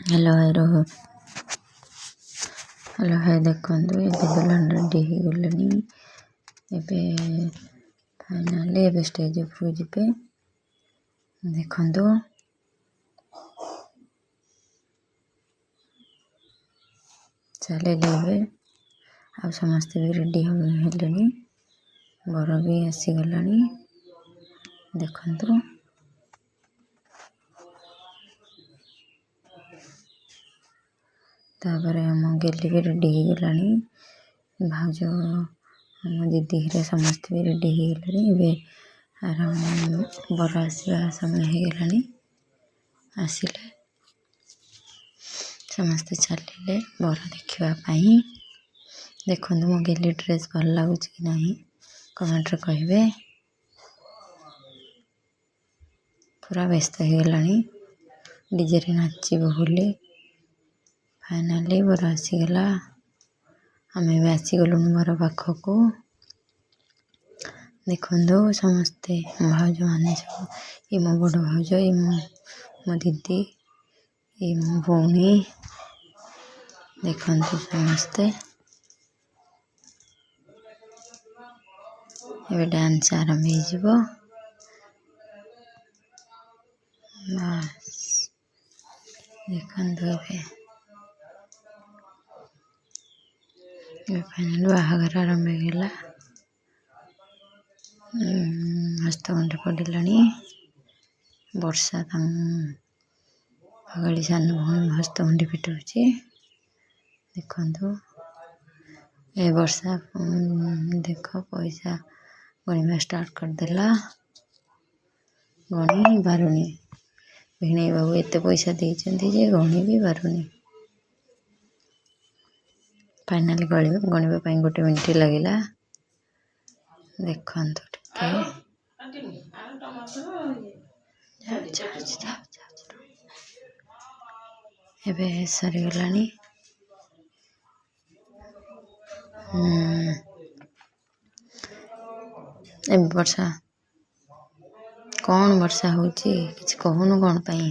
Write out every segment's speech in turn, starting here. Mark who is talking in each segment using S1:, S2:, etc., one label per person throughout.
S1: Hello hi रहो hello hi देखंतु ए दुल्हन रेडी हो गलनी एबे फाइनली एबे स्टेज उपरु जिबे देखंतु चले लेबे आ समस्त भी रेडी हो हेलनी बर भी आसी गलानी देखंतु तापर आम गेली भी रेडी हो गलानी भाज आम दीदी हेरे समस्त भी रेडी हो गले आराम बर आसवा समय हो गलानी आसिले समस्ते चलिले बर देखापी देखो मो गेली ड्रेस भल लगुच कि ना कमेंट रे कहे पूरा व्यस्त हो गलानी डीजे रे नाचब बोली फाइनली बर आसीगला आम भी आसीगलु बर पाखक देखो समस्ते भाज मान सब ये मो बड़ भाज ये मो दीदी ये मो भौणी देखो समस्ते ये डांस आरंभ हो देखो फाइनल बाहागर आरंभ होगा हस्तगंठ पड़ला वर्षा अगली सान भौणी हस्तगंठी फिटाऊँची देखो ए वर्षा देख पैसा गणिबा स्टार्ट करदेला गणी बारुनी भिणई बाबू एत पैसा देते जे गणी भी बारुनी फाइनाली गणिबा गोटे मिनिट लगिला देखो एबे सरीगला वर्षा कौन वर्षा होची किसी कहूनु कौन पाई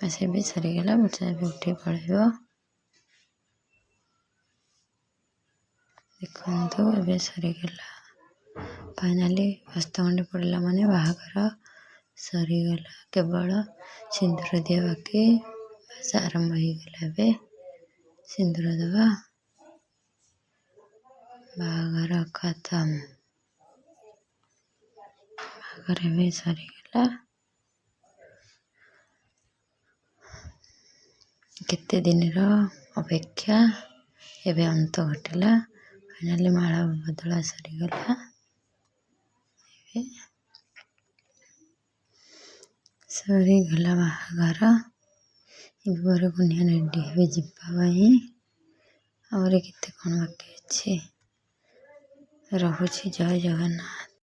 S1: ऐसे भी सरीगला वर्षा भी उठी पड़ेगा देखो ए सरीगला फाइनाली हस्तगंठी पड़ला माने बाहागर सरीगला केवल सिंदूर दिया बाकी बस आरंभ हो गला सिंदूर दबा बाहागर खत्म बाहागर भी सरीगला केते दिन अपेक्षा एबे अंत घटिला फाइनाली माला बदला सरीगला सरीगला बाहागर बर गुनिया रेडी हे जावाई और केते कौन बाकी अच्छे रहुछि जय जगन्नाथ।